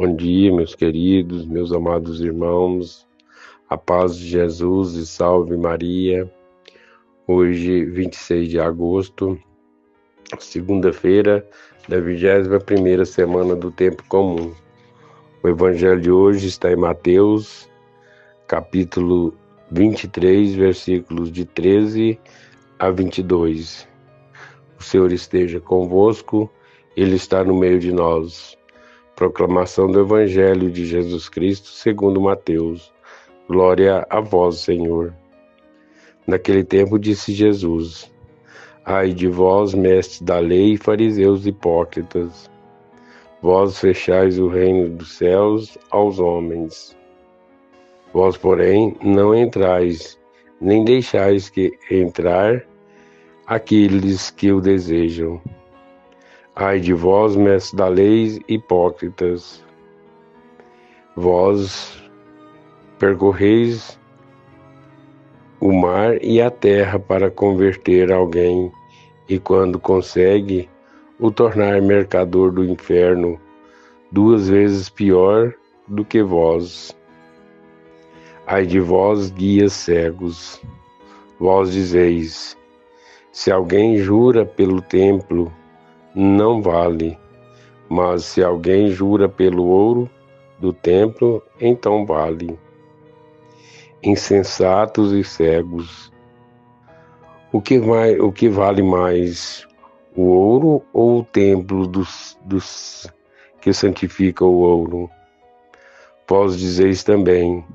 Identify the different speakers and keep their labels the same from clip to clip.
Speaker 1: Bom dia, meus queridos, meus amados irmãos, a paz de Jesus e salve Maria. Hoje, 26 de agosto, segunda-feira da 21ª semana do tempo comum. O evangelho de hoje está em Mateus, capítulo 23, versículos de 13 a 22. O Senhor esteja convosco, Ele está no meio de nós. Proclamação do Evangelho de Jesus Cristo segundo Mateus. Glória a vós, Senhor. Naquele tempo disse Jesus: Ai de vós, mestres da lei e fariseus hipócritas, vós fechais o reino dos céus aos homens. Vós, porém, não entrais, nem deixais que entrar aqueles que o desejam. Ai de vós, mestres da lei, hipócritas, vós percorreis o mar e a terra para converter alguém, e quando consegue, o tornar mercador do inferno, 2 vezes pior do que vós. Ai de vós, guias cegos, vós dizeis: se alguém jura pelo templo, não vale, mas se alguém jura pelo ouro do templo, então vale. Insensatos e cegos, o que vale mais, o ouro ou o templo dos que santifica o ouro? Vós dizeis também: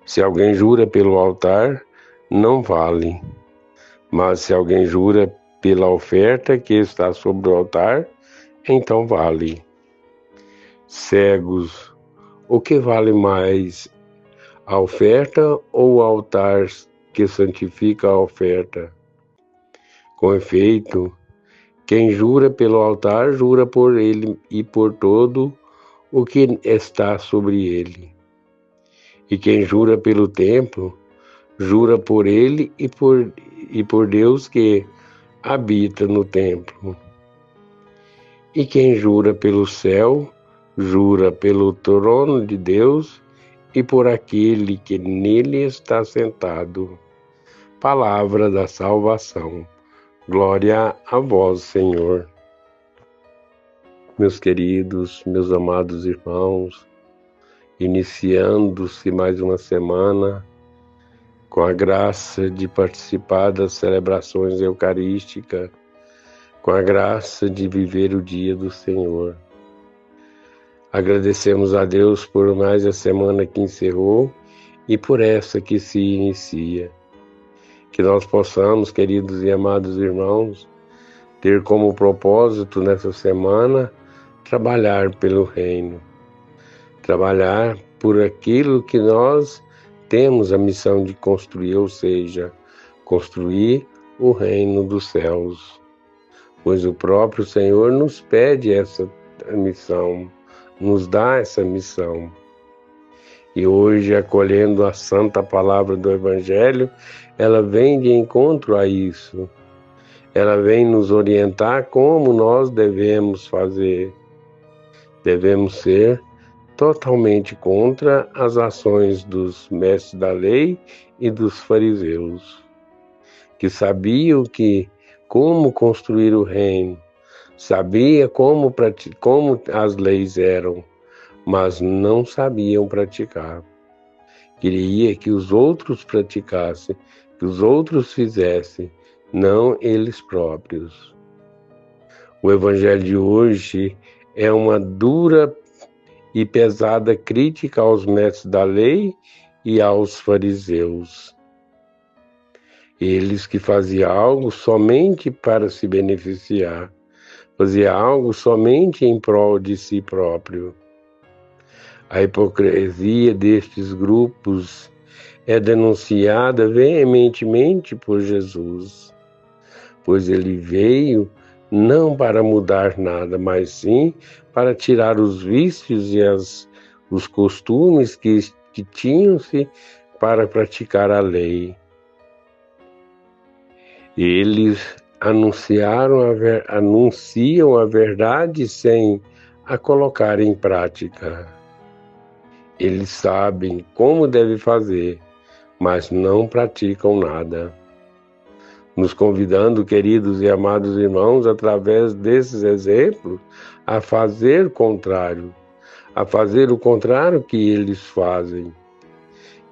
Speaker 1: se alguém jura pelo altar, não vale, mas se alguém jura pela oferta que está sobre o altar, então vale. Cegos, o que vale mais, a oferta ou o altar que santifica a oferta? Com efeito, quem jura pelo altar, jura por ele e por todo o que está sobre ele. E quem jura pelo templo, jura por ele e por Deus que habita no templo. E quem jura pelo céu, jura pelo trono de Deus e por aquele que nele está sentado. Palavra da salvação. Glória a vós, Senhor. Meus queridos, meus amados irmãos, iniciando-se mais uma semana com a graça de participar das celebrações eucarísticas, com a graça de viver o dia do Senhor. Agradecemos a Deus por mais a semana que encerrou e por essa que se inicia. Que nós possamos, queridos e amados irmãos, ter como propósito nessa semana trabalhar pelo reino, trabalhar por aquilo que nós temos a missão de construir, ou seja, construir o reino dos céus. Pois o próprio Senhor nos pede essa missão, nos dá essa missão. E hoje, acolhendo a santa palavra do Evangelho, ela vem de encontro a isso. Ela vem nos orientar como nós devemos fazer. Devemos ser totalmente contra as ações dos mestres da lei e dos fariseus, que sabiam como construir o reino, sabia como as leis eram, mas não sabiam praticar. Queria que os outros praticassem, que os outros fizessem, não eles próprios. O Evangelho de hoje é uma dura e pesada crítica aos mestres da lei e aos fariseus. Eles que faziam algo somente para se beneficiar, faziam algo somente em prol de si próprio. A hipocrisia destes grupos é denunciada veementemente por Jesus, pois ele veio não para mudar nada, mas sim para tirar os vícios e os costumes que tinham-se para praticar a lei. Eles anunciam a verdade sem a colocar em prática. Eles sabem como deve fazer, mas não praticam nada. Nos convidando, queridos e amados irmãos, através desses exemplos, a fazer o contrário, que eles fazem.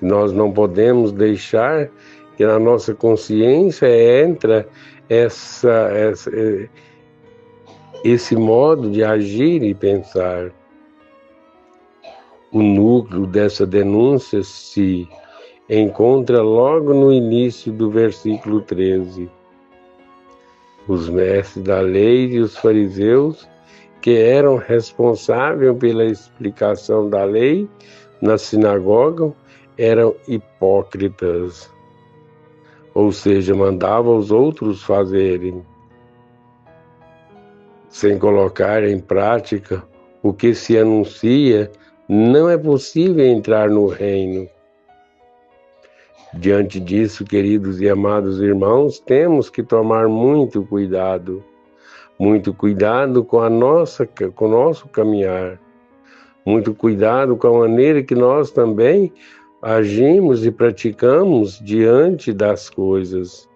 Speaker 1: Nós não podemos deixar que na nossa consciência entre esse modo de agir e pensar. O núcleo dessa denúncia se encontra logo no início do versículo 13. Os mestres da lei e os fariseus, que eram responsáveis pela explicação da lei na sinagoga, eram hipócritas, ou seja, mandavam os outros fazerem, sem colocar em prática o que se anuncia. Não é possível entrar no reino. Diante disso, queridos e amados irmãos, temos que tomar muito cuidado com o nosso caminhar, muito cuidado com a maneira que nós também agimos e praticamos diante das coisas.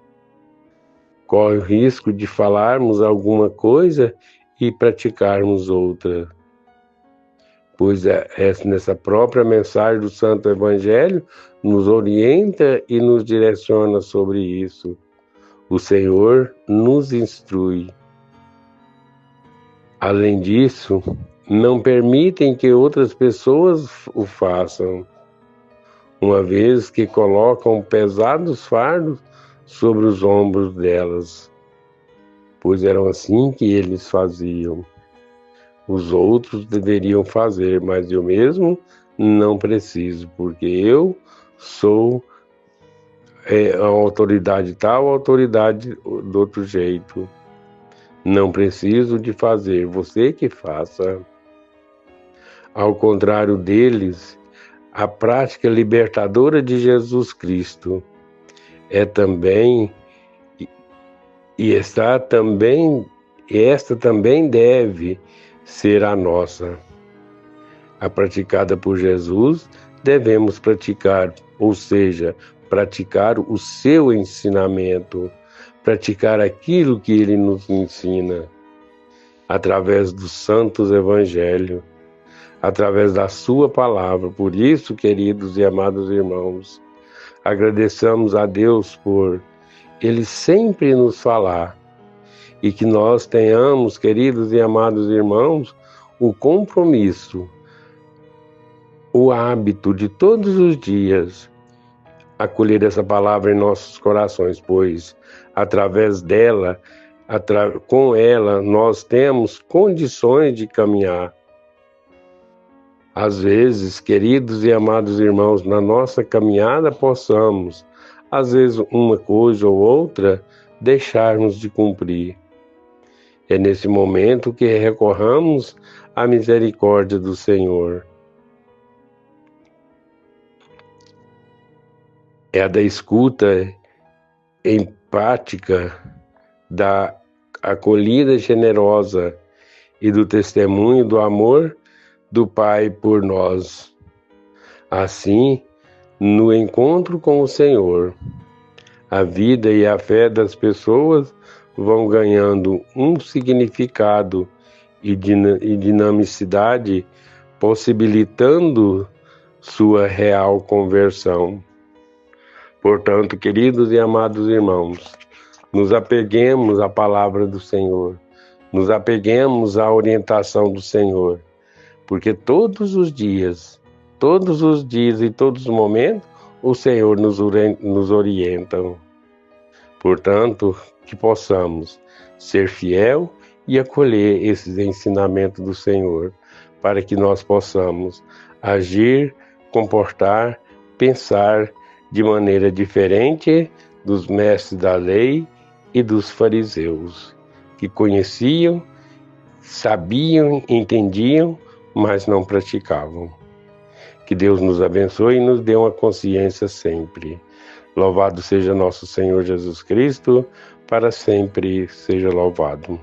Speaker 1: Corre o risco de falarmos alguma coisa e praticarmos outra. Pois nessa própria mensagem do Santo Evangelho nos orienta e nos direciona sobre isso. O Senhor nos instrui. Além disso, não permitem que outras pessoas o façam, uma vez que colocam pesados fardos sobre os ombros delas, pois eram assim que eles faziam. Os outros deveriam fazer, mas eu mesmo não preciso, porque eu sou a autoridade tal, a autoridade do outro jeito. Não preciso de fazer, você que faça. Ao contrário deles, a prática libertadora de Jesus Cristo é também, esta também deve ser a nossa. A praticada por Jesus, devemos praticar, ou seja, praticar o seu ensinamento, praticar aquilo que ele nos ensina, através dos santos evangelhos, através da sua palavra. Por isso, queridos e amados irmãos, agradeçamos a Deus por ele sempre nos falar, e que nós tenhamos, queridos e amados irmãos, o compromisso, o hábito de todos os dias acolher essa palavra em nossos corações, pois através dela, com ela, nós temos condições de caminhar. Às vezes, queridos e amados irmãos, na nossa caminhada possamos, às vezes uma coisa ou outra, deixarmos de cumprir. É nesse momento que recorramos à misericórdia do Senhor. É a da escuta empática, da acolhida generosa e do testemunho do amor do Pai por nós. Assim, no encontro com o Senhor, a vida e a fé das pessoas vão ganhando um significado e dinamicidade, possibilitando sua real conversão. Portanto, queridos e amados irmãos, nos apeguemos à palavra do Senhor, nos apeguemos à orientação do Senhor, porque todos os dias e todos os momentos, o Senhor nos orienta. Portanto, que possamos ser fiel e acolher esses ensinamentos do Senhor, para que nós possamos agir, comportar, pensar de maneira diferente dos mestres da lei e dos fariseus, que conheciam, sabiam, entendiam, mas não praticavam. Que Deus nos abençoe e nos dê uma consciência sempre. Louvado seja nosso Senhor Jesus Cristo, para sempre seja louvado.